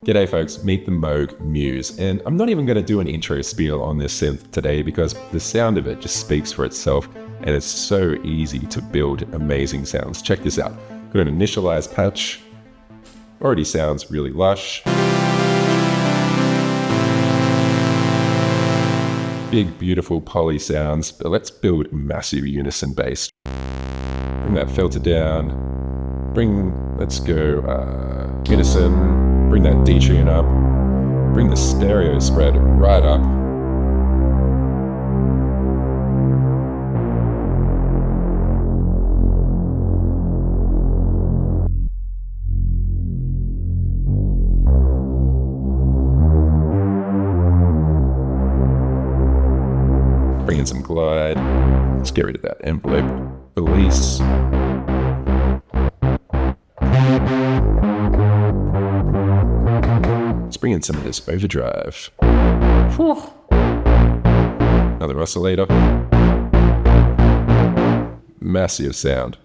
G'day folks, meet the Moog MUSE, and I'm not even going to do an intro spiel on this synth today because the sound of it just speaks for itself, and it's so easy to build amazing sounds. Check this out. Got an initialized patch, already sounds really lush. Big beautiful poly sounds, but let's build massive unison bass. Bring that filter down, let's go unison, bring that detune up, bring the stereo spread right up. Bring in some glide, let's get rid of that envelope, release. Let's bring in some of this overdrive. Whew. Another oscillator. Massive sound.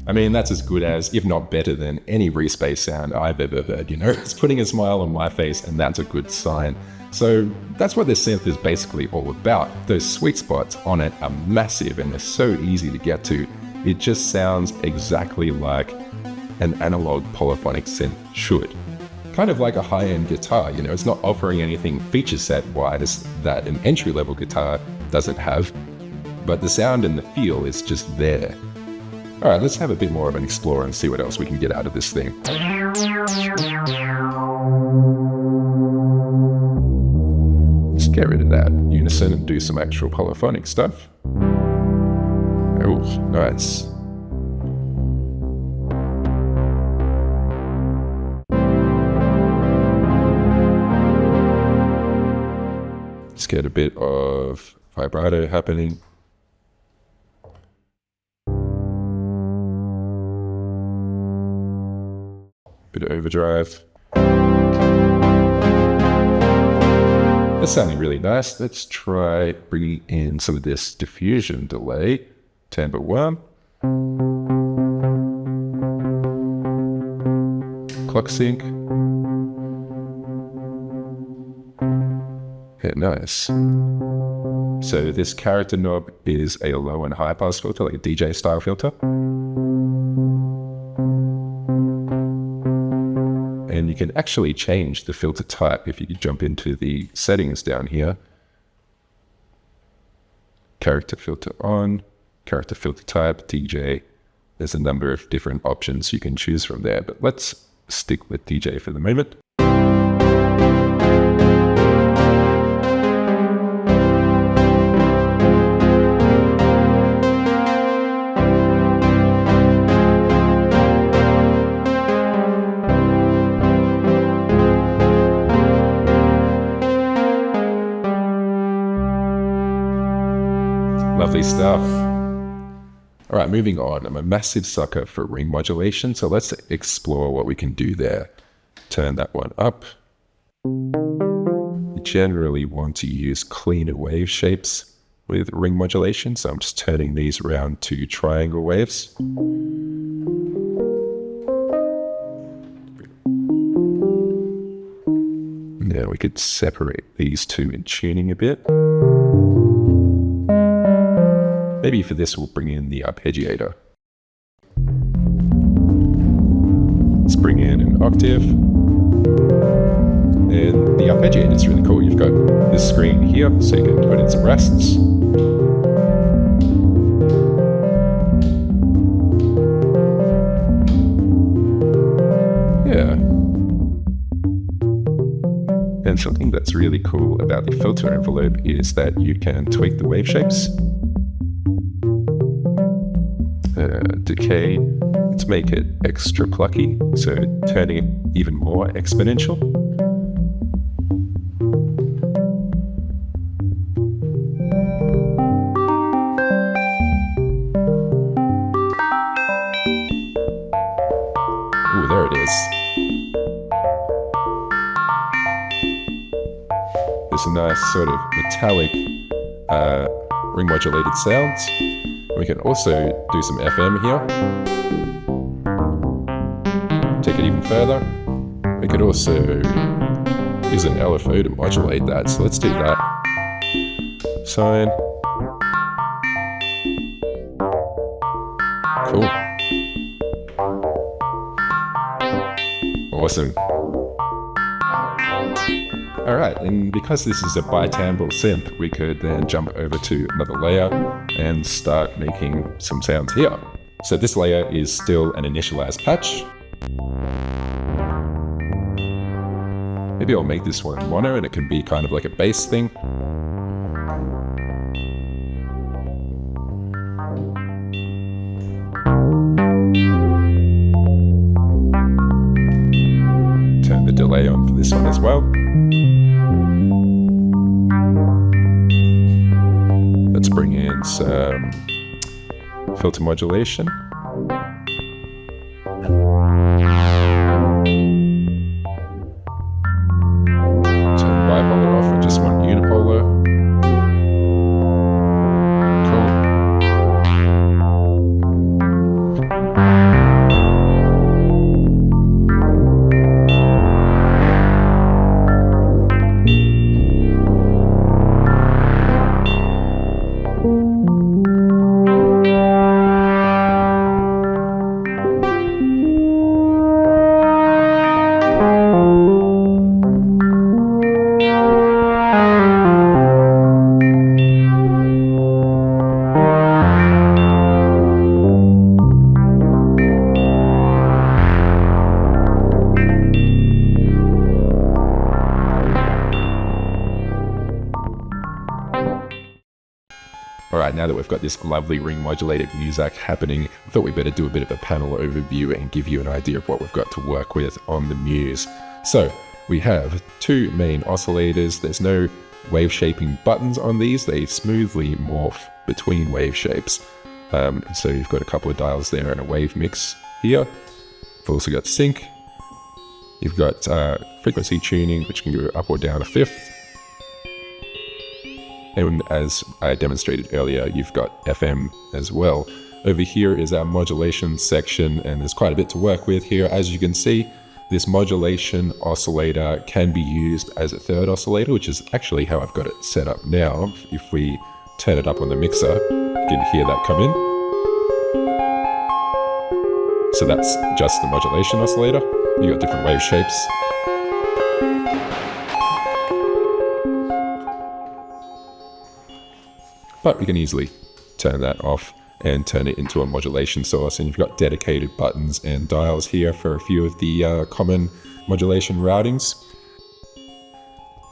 I mean, that's as good as, if not better than, any respace sound I've ever heard, you know? It's putting a smile on my face, and that's a good sign. So that's what this synth is basically all about. Those sweet spots on it are massive, and they're so easy to get to. It just sounds exactly like an analog polyphonic synth should. Kind of like a high-end guitar, you know? It's not offering anything feature set-wise that an entry-level guitar doesn't have, but the sound and the feel is just there. All right, let's have a bit more of an explore and see what else we can get out of this thing. Let's get rid of that unison and do some actual polyphonic stuff. Oh, nice. Let's get a bit of vibrato happening. Bit of overdrive. That's sounding really nice. Let's try bringing in some of this diffusion delay. Timbre 1. Clock sync. Yeah, nice. So this character knob is a low and high pass filter, like a DJ style filter. And you can actually change the filter type if you jump into the settings down here. Character filter on, character filter type, DJ. There's a number of different options you can choose from there, but let's stick with DJ for the moment. Lovely stuff. All right, moving on. I'm a massive sucker for ring modulation, so let's explore what we can do there. Turn that one up. You generally want to use cleaner wave shapes with ring modulation, so I'm just turning these around to triangle waves. Now we could separate these two in tuning a bit. Maybe for this we'll bring in the arpeggiator. Let's bring in an octave. And the arpeggiator is really cool. You've got this screen here, so you can put in some rests. Yeah. And something that's really cool about the filter envelope is that you can tweak the wave shapes. Decay, let's make it extra plucky, so turning it even more exponential. Ooh, there it is. some nice sort of metallic ring modulated sounds. We can also do some FM here. Take it even further. We could also use an LFO to modulate that, so let's do that. Sine. Cool. Awesome. Alright, and because this is a bi-timbral synth, we could then jump over to another layer and start making some sounds here. So this layer is still an initialized patch. Maybe I'll make this one mono and it can be kind of like a bass thing. Turn the delay on for this one as well. Let's bring in some filter modulation. Turn bipolar off, we just want unipolar. Alright, now that we've got this lovely ring modulated music happening, I thought we better do a bit of a panel overview and give you an idea of what we've got to work with on the Muse. So, we have two main oscillators. There's no wave shaping buttons on these. They smoothly morph between wave shapes. So you've got a couple of dials there and a wave mix here. We've also got sync. You've got frequency tuning, which can go up or down a fifth. And as I demonstrated earlier, you've got FM as well. Over here is our modulation section, and there's quite a bit to work with here. As you can see, this modulation oscillator can be used as a third oscillator, which is actually how I've got it set up now. If we turn it up on the mixer, you can hear that come in. So that's just the modulation oscillator. You got different wave shapes. But we can easily turn that off and turn it into a modulation source. And you've got dedicated buttons and dials here for a few of the common modulation routings.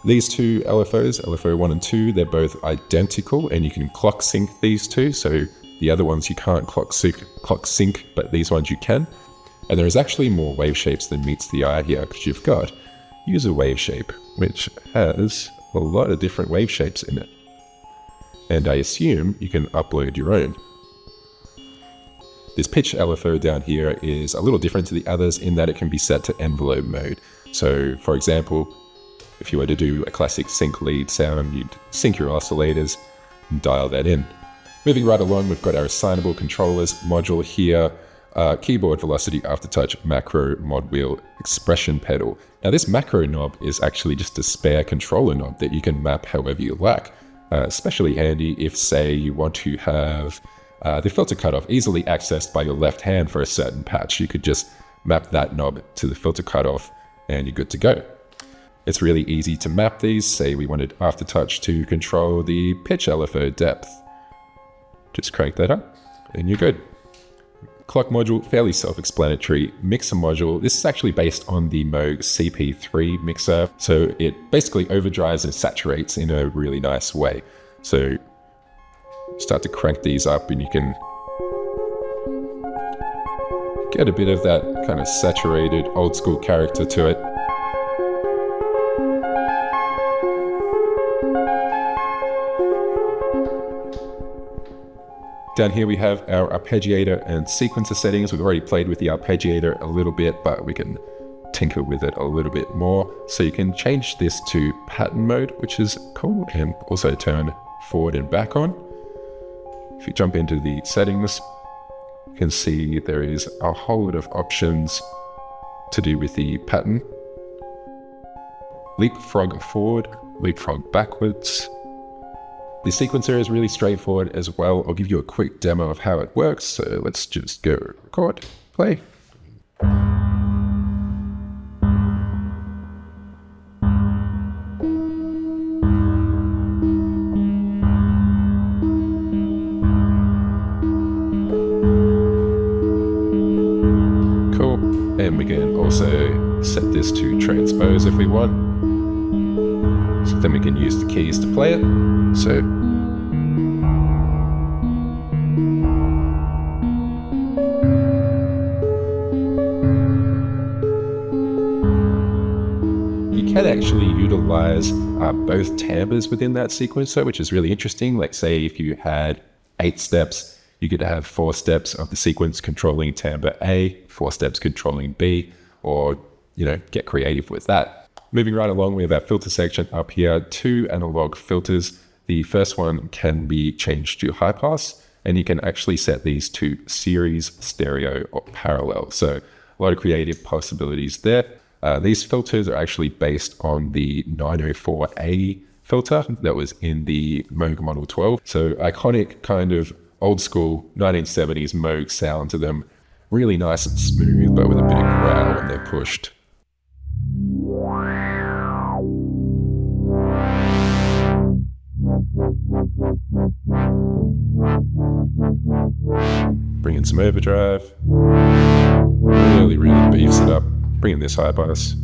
These two LFOs, LFO 1 and 2, they're both identical, and you can clock sync these two. So the other ones you can't clock sync, but these ones you can. And there is actually more wave shapes than meets the eye here, because you've got user wave shape, which has a lot of different wave shapes in it. And I assume you can upload your own. This pitch LFO down here is a little different to the others in that it can be set to envelope mode. So for example, if you were to do a classic sync lead sound, you'd sync your oscillators and dial that in. Moving right along, we've got our assignable controllers module here, keyboard velocity aftertouch macro mod wheel expression pedal. Now this macro knob is actually just a spare controller knob that you can map however you like. Especially handy if, say, you want to have the filter cutoff easily accessed by your left hand for a certain patch. You could just map that knob to the filter cutoff and you're good to go. It's really easy to map these. Say we wanted aftertouch to control the pitch LFO depth. Just crank that up and you're good. Clock module, fairly self-explanatory. Mixer module, this is actually based on the Moog CP3 mixer, so it basically overdrives and saturates in a really nice way. So start to crank these up and you can get a bit of that kind of saturated old school character to it. Down here we have our arpeggiator and sequencer settings. We've already played with the arpeggiator a little bit, but we can tinker with it a little bit more. So you can change this to pattern mode, which is cool, and also turn forward and back on. If you jump into the settings, you can see there is a whole lot of options to do with the pattern. Leapfrog forward, leapfrog backwards. The sequencer is really straightforward as well. I'll give you a quick demo of how it works. So let's just go record, play. And we can also set this to transpose if we want. So then we can use the keys to play it. So you can actually utilize both timbres within that sequencer, which is really interesting. Like say if you had 8 steps, you could have 4 steps of the sequence controlling timbre A, 4 steps controlling B, or, get creative with that. Moving right along, we have our filter section up here, 2 analog filters. The first one can be changed to high pass, and you can actually set these to series, stereo, or parallel. So a lot of creative possibilities there. These filters are actually based on the 904A filter that was in the Moog Model 12. So iconic kind of old school 1970s Moog sound to them. Really nice and smooth, but with a bit of growl when they're pushed. Bring in some overdrive. Really beefs it up. Bring in this high pass.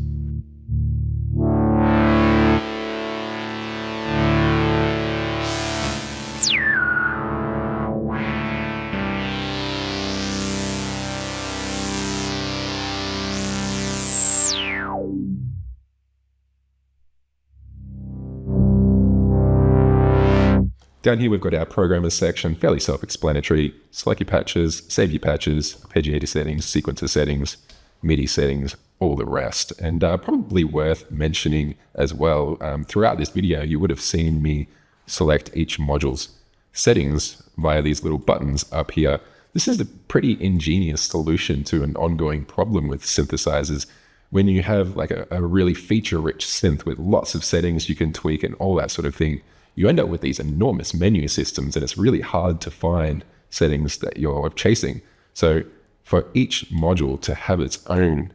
Down here we've got our programmer section, fairly self-explanatory. Select your patches, save your patches, arpeggiator settings, sequencer settings, MIDI settings, all the rest. And probably worth mentioning as well, throughout this video you would have seen me select each module's settings via these little buttons up here. This is a pretty ingenious solution to an ongoing problem with synthesizers. When you have like a really feature-rich synth with lots of settings you can tweak and all that sort of thing, you end up with these enormous menu systems, and it's really hard to find settings that you're chasing. So for each module to have its own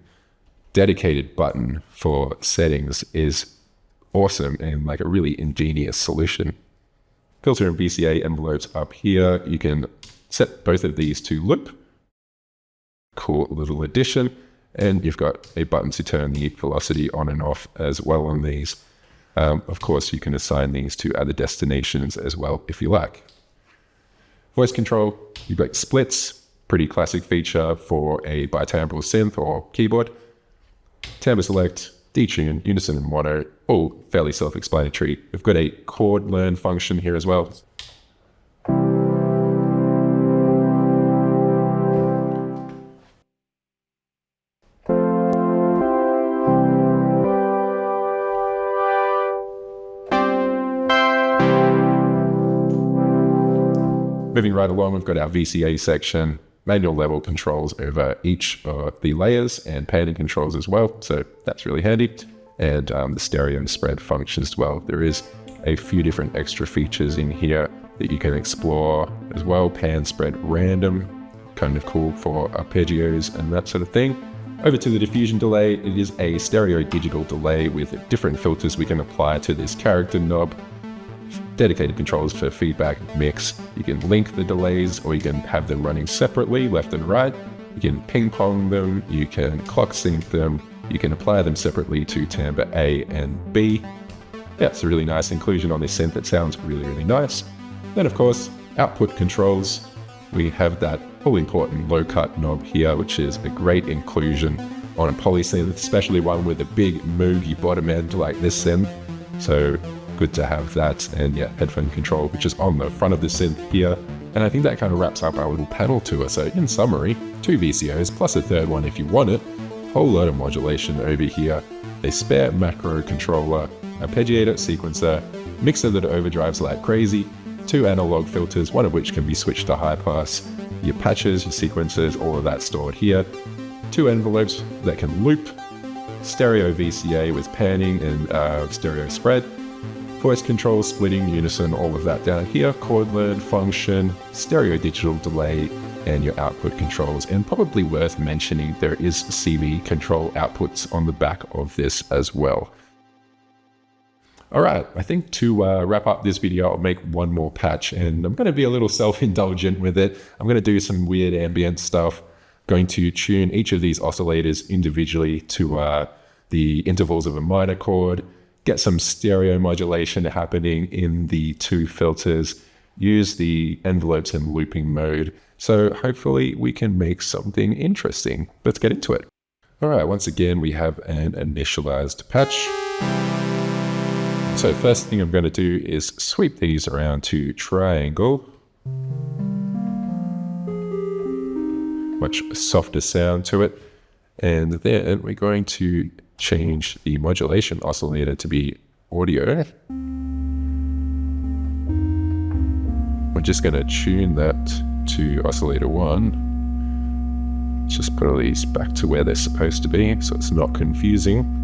dedicated button for settings is awesome and like a really ingenious solution. Filter and VCA envelopes up here. You can set both of these to loop. Cool little addition. And you've got a button to turn the velocity on and off as well on these. Of course, you can assign these to other destinations as well, if you like. Voice control, you've got splits, pretty classic feature for a bi-timbral synth or keyboard. Timbre select, detune, unison and mono, all fairly self-explanatory. We've got a chord learn function here as well. Moving right along, we've got our VCA section, manual level controls over each of the layers and panning controls as well. So that's really handy. And the stereo and spread functions as well. There is a few different extra features in here that you can explore as well. Pan, spread, random, kind of cool for arpeggios and that sort of thing. Over to the diffusion delay, it is a stereo digital delay with different filters we can apply to this character knob. Dedicated controls for feedback mix. You can link the delays or you can have them running separately, left and right. You can ping pong them, you can clock sync them, you can apply them separately to timbre A and B. Yeah, it's a really nice inclusion on this synth. It sounds really nice. Then of course, output controls. We have that all important low cut knob here, which is a great inclusion on a poly-synth, especially one with a big moogy bottom end like this synth. So good to have that. And yeah, headphone control, which is on the front of the synth here. And I think that kind of wraps up our little panel tour. So in summary, 2 VCOs plus a third one if you want it. whole lot of modulation over here, a spare macro controller, arpeggiator sequencer, mixer that overdrives like crazy, 2 analog filters, one of which can be switched to high pass, your patches, your sequencers, all of that stored here, 2 envelopes that can loop, stereo VCA with panning and stereo spread, voice control, splitting, unison, all of that down here, chord learn, function, stereo digital delay, and your output controls. And probably worth mentioning, there is CV control outputs on the back of this as well. All right, I think to wrap up this video, I'll make one more patch, and I'm going to be a little self-indulgent with it. I'm going to do some weird ambient stuff, going to tune each of these oscillators individually to the intervals of a minor chord, get some stereo modulation happening in the 2 filters, use the envelopes in looping mode. So hopefully we can make something interesting. Let's get into it. All right, once again, we have an initialized patch. So first thing I'm going to do is sweep these around to triangle. Much softer sound to it. And then we're going to change the modulation oscillator to be audio. We're just going to tune that to oscillator 1. Just put all these back to where they're supposed to be so it's not confusing.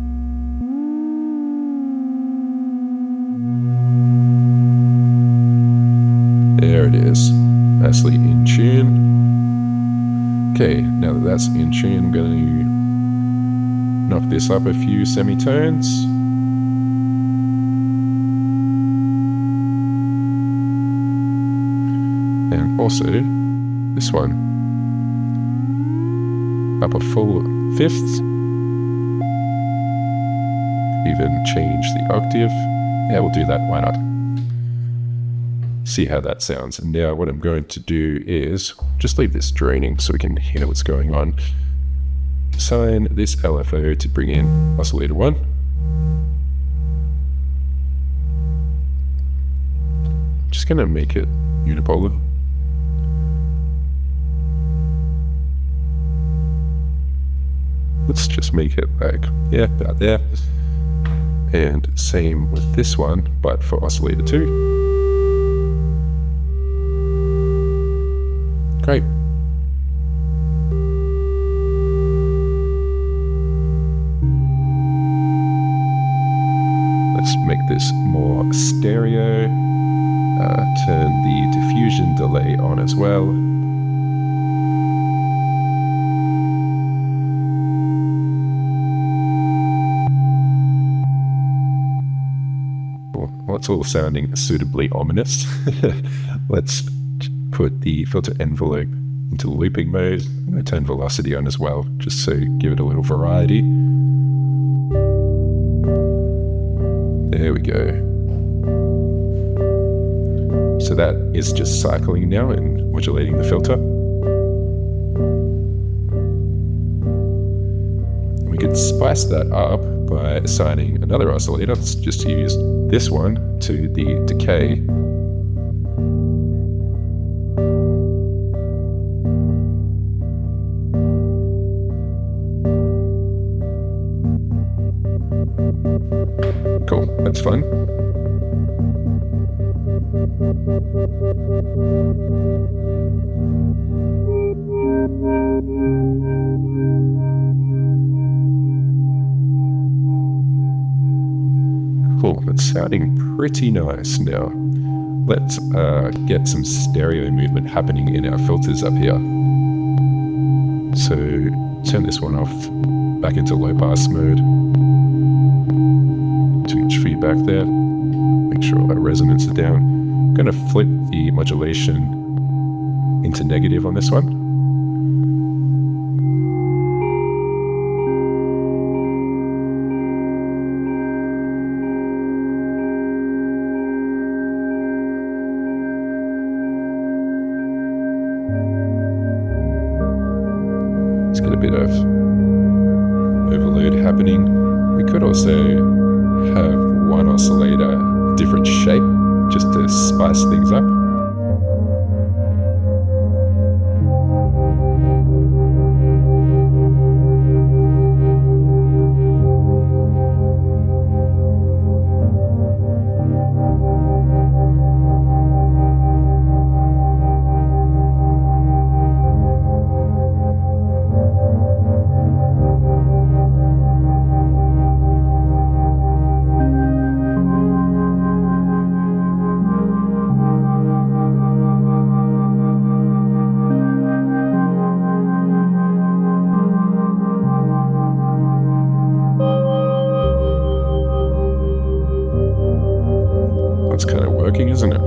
There it is, nicely in tune. Okay, now that that's in tune, I'm going to knock this up a few semitones. And also this one up a full 5th. Even change the octave. Yeah, we'll do that, why not? See how that sounds. And now what I'm going to do is just leave this draining so we can hear what's going on. Assign this LFO to bring in oscillator 1. Just gonna make it unipolar. Let's just make it like, yeah, about there. And same with this one, but for oscillator 2. Great. Let's make this more stereo. Turn the diffusion delay on as well. Well, it's all sounding suitably ominous. Let's put the filter envelope into looping mode. I'm going to turn velocity on as well, just so give it a little variety. There we go. So that is just cycling now and modulating the filter. We could spice that up by assigning another oscillator. Let's just use this one to the decay. Cool, that's fun. Cool, that's sounding pretty nice now. Let's get some stereo movement happening in our filters up here. So turn this one off, back into low pass mode. 2-inch feedback there. Make sure all that resonance is down. I'm going to flip the modulation into negative on this one. Let's get a bit of overload happening. We could also have one oscillator, different shape, just to spice things up. it's kind of working, isn't it?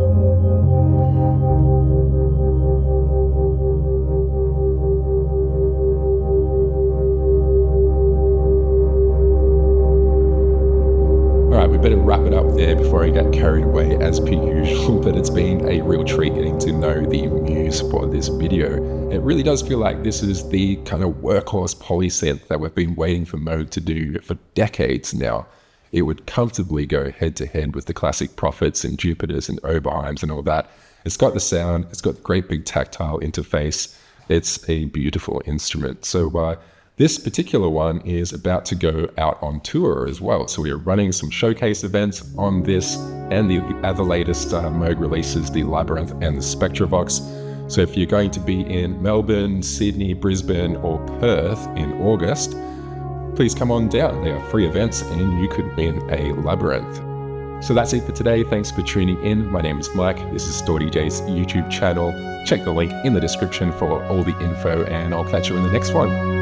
Alright, we better wrap it up there before I get carried away as per usual, but it's been a real treat getting to know the Muse for this video. It really does feel like this is the kind of workhorse polysynth that we've been waiting for Moog to do for decades now. It would comfortably go head to head with the classic Prophets and Jupiters and Oberheims and all that. It's got the sound, it's got the great big tactile interface. It's a beautiful instrument. So this particular one is about to go out on tour as well. So we are running some showcase events on this and the other latest Moog releases, the Labyrinth and the Spectravox. So if you're going to be in Melbourne, Sydney, Brisbane or Perth in August, please come on down. They are free events and you could win a Labyrinth. So that's it for today. Thanks for tuning in. My name is Mike. This is Store DJ's YouTube channel. Check the link in the description for all the info and I'll catch you in the next one.